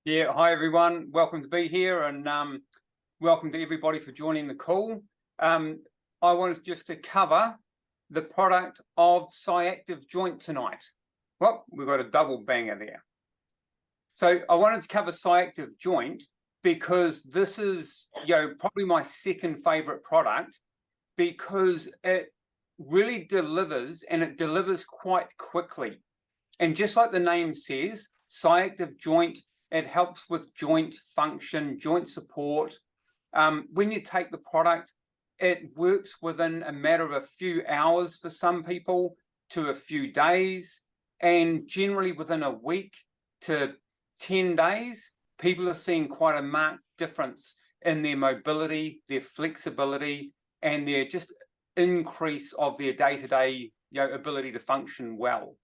Yeah, hi everyone. Welcome to be here, and welcome to everybody for joining the call. I wanted just to cover the product of Cyactiv Joint tonight. Well, we've got a double banger there. So I wanted to cover Cyactiv Joint because this is, probably my second favorite product, because it really delivers, and it delivers quite quickly. And just like the name says, Cyactiv Joint, it helps with joint function, joint support. When you take the product, it works within a matter of a few hours for some people to a few days, and generally within a week to 10 days, people are seeing quite a marked difference in their mobility, their flexibility, and their just increase of their day-to-day ability to function well.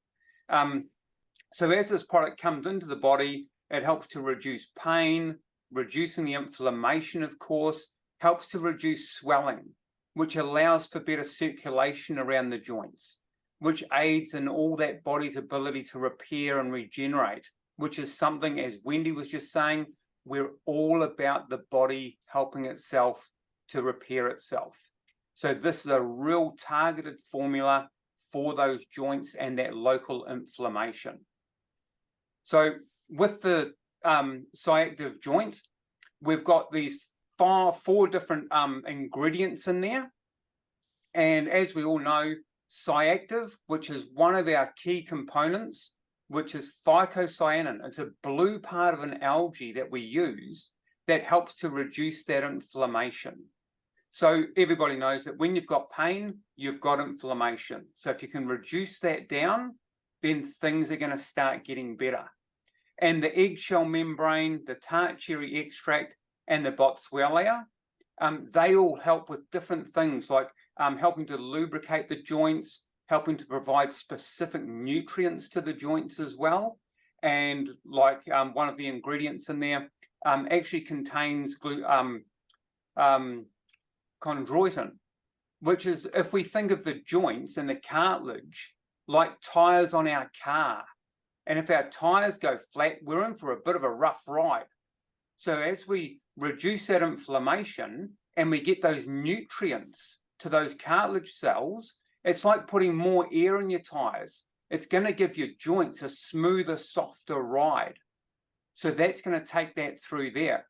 So as this product comes into the body, it helps to reduce pain, reducing the inflammation, of course, helps to reduce swelling, which allows for better circulation around the joints, which aids in all that body's ability to repair and regenerate, which is something, as Wendy was just saying, we're all about the body helping itself to repair itself. So this is a real targeted formula for those joints and that local inflammation. So with the Cyactiv Joint, we've got these four different ingredients in there. And as we all know, Cyactiv, which is one of our key components, which is phycocyanin. It's a blue part of an algae that we use that helps to reduce that inflammation. So everybody knows that when you've got pain, you've got inflammation. So if you can reduce that down, then things are going to start getting better. And the eggshell membrane, the tart cherry extract, and the boswellia, they all help with different things, like helping to lubricate the joints, helping to provide specific nutrients to the joints as well. And like one of the ingredients in there actually contains chondroitin, which is, if we think of the joints and the cartilage like tires on our car, and if our tires go flat, we're in for a bit of a rough ride. So as we reduce that inflammation and we get those nutrients to those cartilage cells, it's like putting more air in your tires. It's going to give your joints a smoother, softer ride. So that's going to take that through there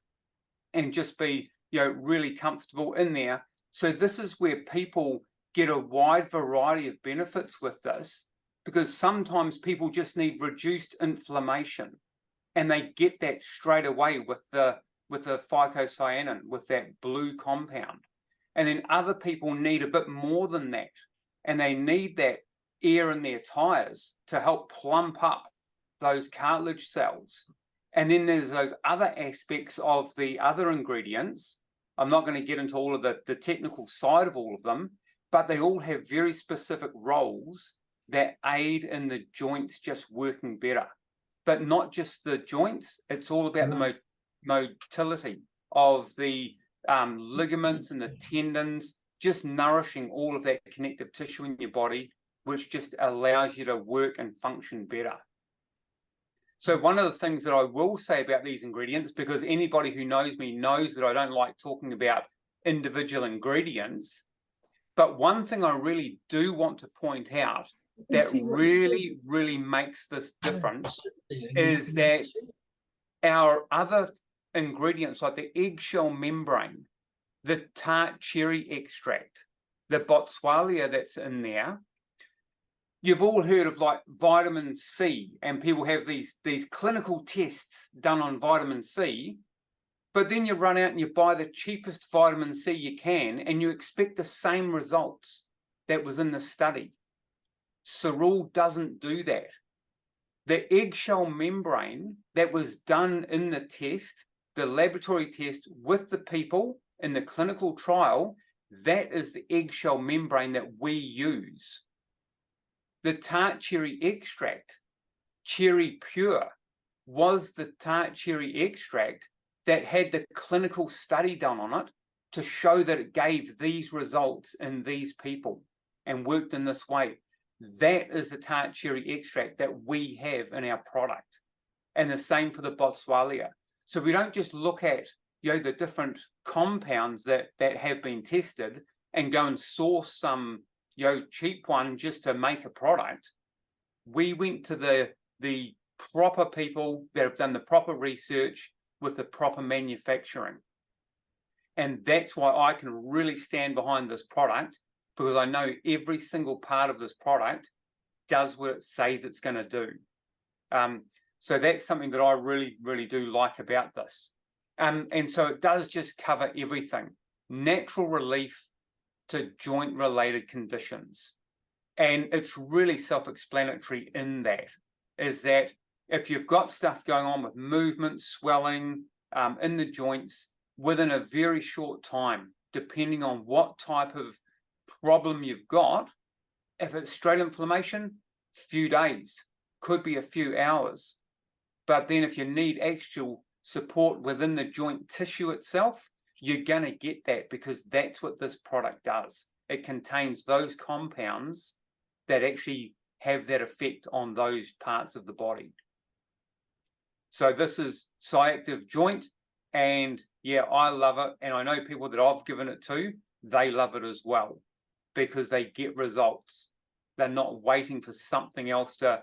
and just be, really comfortable in there. So this is where people get a wide variety of benefits with this, because sometimes people just need reduced inflammation, and they get that straight away with the phycocyanin, with that blue compound. And then other people need a bit more than that, and they need that air in their tires to help plump up those cartilage cells. And then there's those other aspects of the other ingredients. I'm not going to get into all of the technical side of all of them, but they all have very specific roles that aid in the joints just working better. But not just the joints, it's all about the motility of the ligaments and the tendons, just nourishing all of that connective tissue in your body, which just allows you to work and function better. So one of the things that I will say about these ingredients, because anybody who knows me knows that I don't like talking about individual ingredients, but one thing I really do want to point out that really makes this difference is that our other ingredients, like the eggshell membrane, the tart cherry extract, the boswellia that's in there, you've all heard of like vitamin C, and people have these clinical tests done on vitamin C, but then you run out and you buy the cheapest vitamin C you can, and you expect the same results that was in the study. Cerule doesn't do that. The eggshell membrane that was done in the test, the laboratory test with the people in the clinical trial, that is the eggshell membrane that we use. The tart cherry extract, cherry pure, was the tart cherry extract that had the clinical study done on it to show that it gave these results in these people and worked in this way. That is the tart cherry extract that we have in our product. and the same for the boswellia. So we don't just look at, you know, the different compounds that have been tested and go and source some, you know, cheap one just to make a product. We went to the proper people that have done the proper research with the proper manufacturing. And that's why I can really stand behind this product, because I know every single part of this product does what it says it's going to do. So that's something that I really, really do like about this. And so it does just cover everything. Natural relief to joint-related conditions. And it's really self-explanatory in that, is that if you've got stuff going on with movement, swelling in the joints, within a very short time, depending on what type of problem you've got, if it's straight inflammation, few days, could be a few hours. But then if you need actual support within the joint tissue itself, you're going to get that, because that's what this product does. It contains those compounds that actually have that effect on those parts of the body. So this is Cyactiv Joint, and yeah, I love it, and I know people that I've given it to, they love it as well, because they get results. They're not waiting for something else to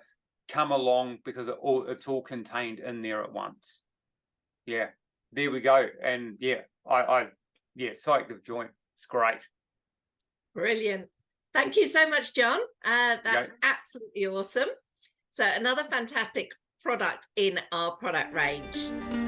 come along, because it's all contained in there at once. Yeah, there we go. And yeah, yeah, Cyactiv Joint, it's great. Brilliant. Thank you so much, John. That's absolutely awesome. So another fantastic product in our product range.